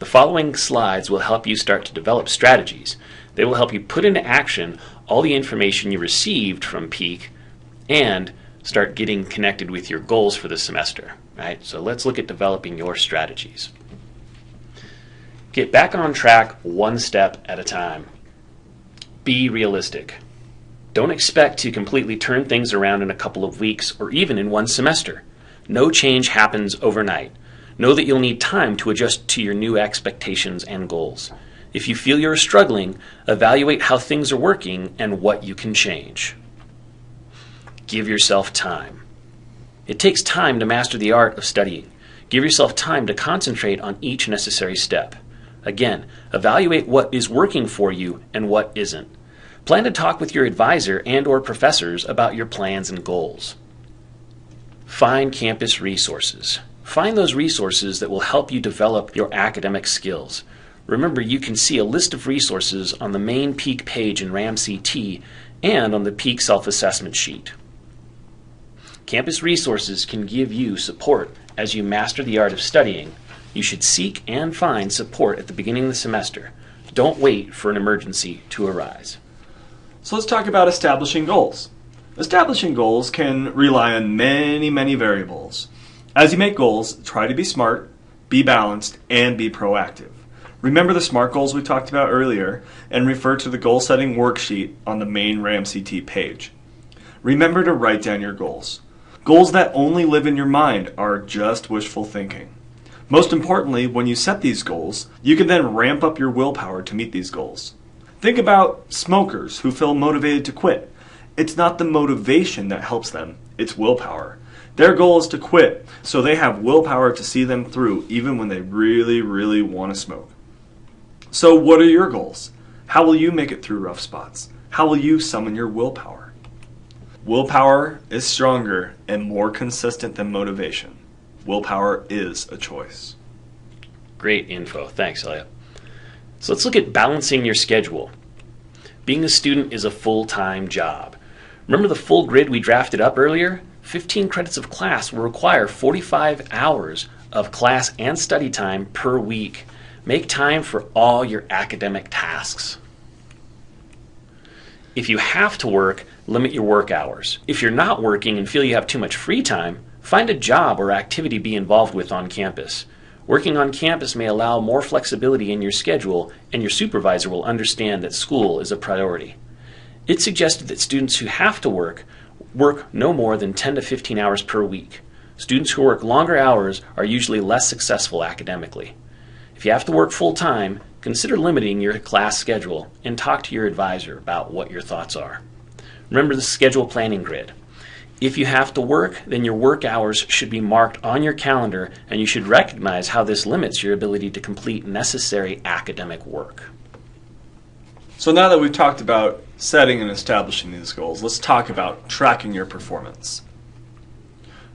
following slides will help you start to develop strategies. They will help you put into action all the information you received from Peak and start getting connected with your goals for the semester. Right? So let's look at developing your strategies. Get back on track one step at a time. Be realistic. Don't expect to completely turn things around in a couple of weeks or even in one semester. No change happens overnight. Know that you'll need time to adjust to your new expectations and goals. If you feel you're struggling, evaluate how things are working and what you can change. Give yourself time. It takes time to master the art of studying. Give yourself time to concentrate on each necessary step. Again, evaluate what is working for you and what isn't. Plan to talk with your advisor and/or professors about your plans and goals. Find campus resources. Find those resources that will help you develop your academic skills. Remember, you can see a list of resources on the main Peak page in RamCT and on the Peak self-assessment sheet. Campus resources can give you support as you master the art of studying. You should seek and find support at the beginning of the semester. Don't wait for an emergency to arise. So let's talk about establishing goals. Establishing goals can rely on many variables. As you make goals, try to be smart, be balanced, and be proactive. Remember the SMART goals we talked about earlier and refer to the goal setting worksheet on the main RamCT page. Remember to write down your goals. Goals that only live in your mind are just wishful thinking. Most importantly, when you set these goals, you can then ramp up your willpower to meet these goals. Think about smokers who feel motivated to quit. It's not the motivation that helps them, it's willpower. Their goal is to quit, so they have willpower to see them through even when they really want to smoke. So what are your goals? How will you make it through rough spots? How will you summon your willpower? Willpower is stronger and more consistent than motivation. Willpower is a choice. Great info. Thanks, Elliot. So let's look at balancing your schedule. Being a student is a full-time job. Remember the full grid we drafted up earlier? 15 credits of class will require 45 hours of class and study time per week. Make time for all your academic tasks. If you have to work, limit your work hours. If you're not working and feel you have too much free time, find a job or activity to be involved with on campus. Working on campus may allow more flexibility in your schedule, and your supervisor will understand that school is a priority. It's suggested that students who have to work no more than 10 to 15 hours per week. Students who work longer hours are usually less successful academically. If you have to work full-time, consider limiting your class schedule and talk to your advisor about what your thoughts are. Remember the schedule planning grid. If you have to work, then your work hours should be marked on your calendar, and you should recognize how this limits your ability to complete necessary academic work. So now that we've talked about setting and establishing these goals, let's talk about tracking your performance.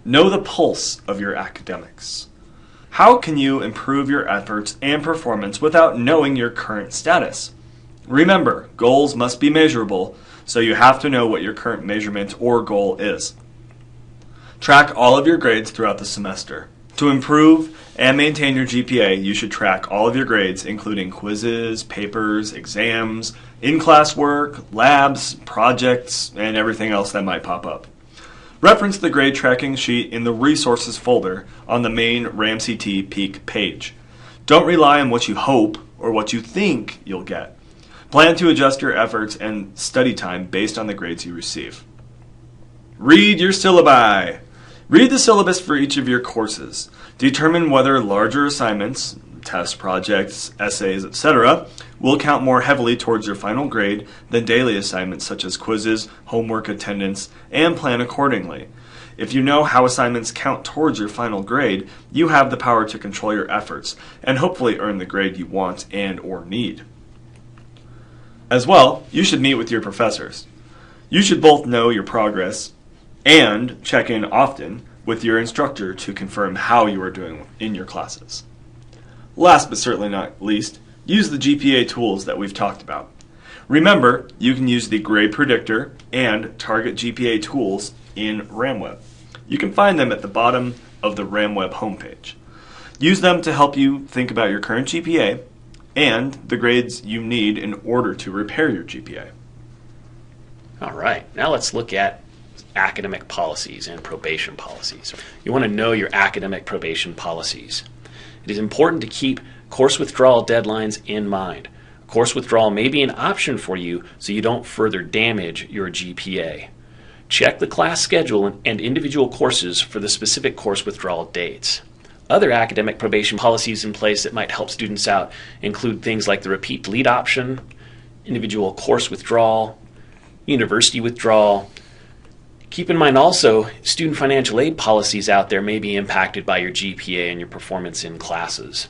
Know the pulse of your academics. How can you improve your efforts and performance without knowing your current status? Remember, goals must be measurable, so you have to know what your current measurement or goal is. Track all of your grades throughout the semester. To improve and maintain your GPA, you should track all of your grades, including quizzes, papers, exams, in-class work, labs, projects, and everything else that might pop up. Reference the grade tracking sheet in the resources folder on the main RamCT Peak page. Don't rely on what you hope or what you think you'll get. Plan to adjust your efforts and study time based on the grades you receive. Read your syllabi. Read the syllabus for each of your courses. Determine whether larger assignments, test projects, essays, etc., will count more heavily towards your final grade than daily assignments such as quizzes, homework attendance, and plan accordingly. If you know how assignments count towards your final grade, you have the power to control your efforts and hopefully earn the grade you want and or need. As well, you should meet with your professors. You should both know your progress and check in often with your instructor to confirm how you are doing in your classes. Last but certainly not least, use the GPA tools that we've talked about. Remember, you can use the Grade Predictor and Target GPA tools in RamWeb. You can find them at the bottom of the RamWeb homepage. Use them to help you think about your current GPA and the grades you need in order to repair your GPA. All right, now let's look at academic policies and probation policies. You want to know your academic probation policies. It is important to keep course withdrawal deadlines in mind. Course withdrawal may be an option for you so you don't further damage your GPA. Check the class schedule and individual courses for the specific course withdrawal dates. Other academic probation policies in place that might help students out include things like the repeat delete option, individual course withdrawal, university withdrawal. Keep in mind also, student financial aid policies out there may be impacted by your GPA and your performance in classes.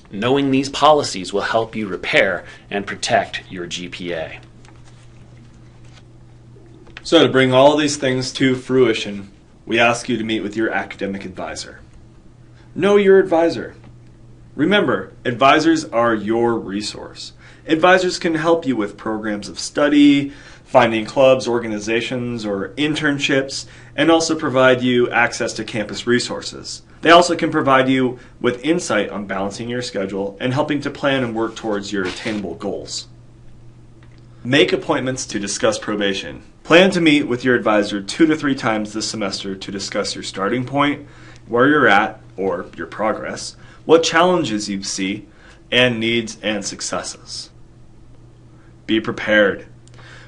Knowing these policies will help you repair and protect your GPA. So to bring all of these things to fruition, we ask you to meet with your academic advisor. Know your advisor. Remember, advisors are your resource. Advisors can help you with programs of study, finding clubs, organizations, or internships, and also provide you access to campus resources. They also can provide you with insight on balancing your schedule and helping to plan and work towards your attainable goals. Make appointments to discuss probation. Plan to meet with your advisor 2 to 3 times this semester to discuss your starting point, where you're at, or your progress, what challenges you see, and needs and successes. Be prepared.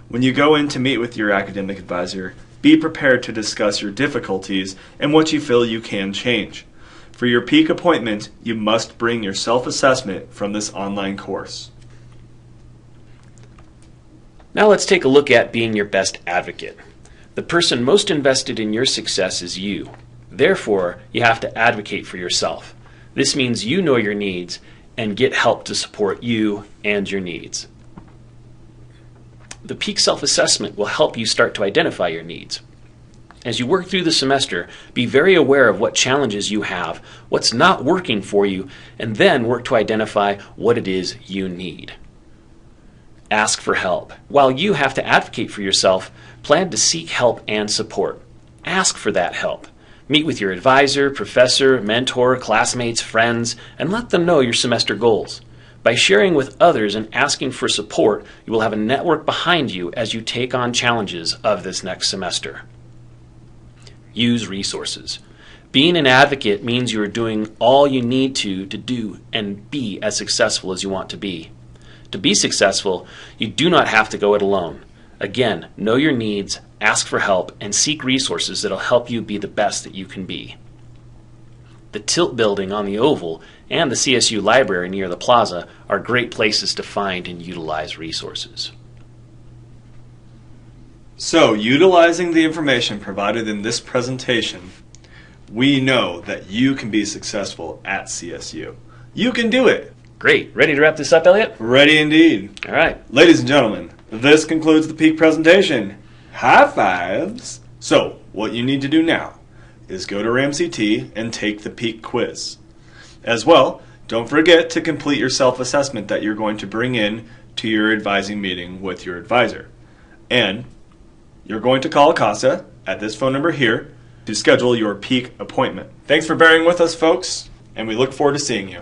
When you go in to meet with your academic advisor, be prepared to discuss your difficulties and what you feel you can change. For your peak appointment, you must bring your self-assessment from this online course. Now let's take a look at being your best advocate. The person most invested in your success is you. Therefore, you have to advocate for yourself. This means you know your needs and get help to support you and your needs. The peak self-assessment will help you start to identify your needs. As you work through the semester, be very aware of what challenges you have, what's not working for you, and then work to identify what it is you need. Ask for help. While you have to advocate for yourself, plan to seek help and support. Ask for that help. Meet with your advisor, professor, mentor, classmates, friends, and let them know your semester goals. By sharing with others and asking for support, you will have a network behind you as you take on challenges of this next semester. Use resources. Being an advocate means you are doing all you need to do and be as successful as you want to be. To be successful, you do not have to go it alone. Again, know your needs, ask for help, and seek resources that will help you be the best that you can be. The Tilt Building on the Oval and the CSU Library near the Plaza are great places to find and utilize resources. So, utilizing the information provided in this presentation, we know that you can be successful at CSU. You can do it. Great. Ready to wrap this up, Elliot? Ready indeed. All right. Ladies and gentlemen, this concludes the peak presentation. High fives. So, what you need to do now is go to RamCT and take the peak quiz. As well, don't forget to complete your self-assessment that you're going to bring in to your advising meeting with your advisor. And you're going to call CASA at this phone number here to schedule your peak appointment. Thanks for bearing with us, folks, and we look forward to seeing you.